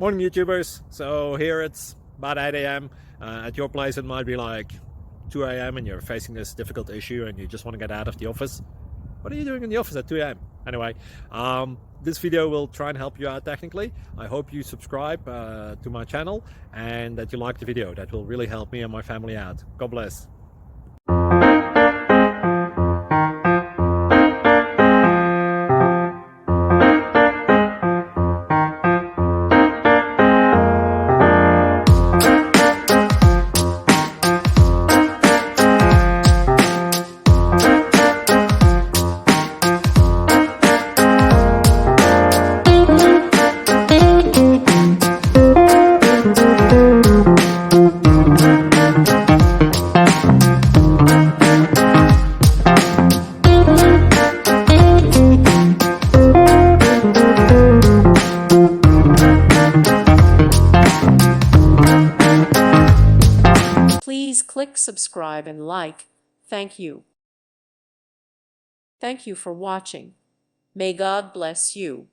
Morning YouTubers. So here it's about 8 a.m. At your place it might be like 2 a.m. and you're facing this difficult issue and you just want to get out of the office. What are you doing in the office at 2 a.m.? Anyway, this video will try and help you out technically. I hope you subscribe to my channel and that you like the video. That will really help me and my family out. God bless. Please click subscribe and like. Thank you. Thank you for watching. May God bless you.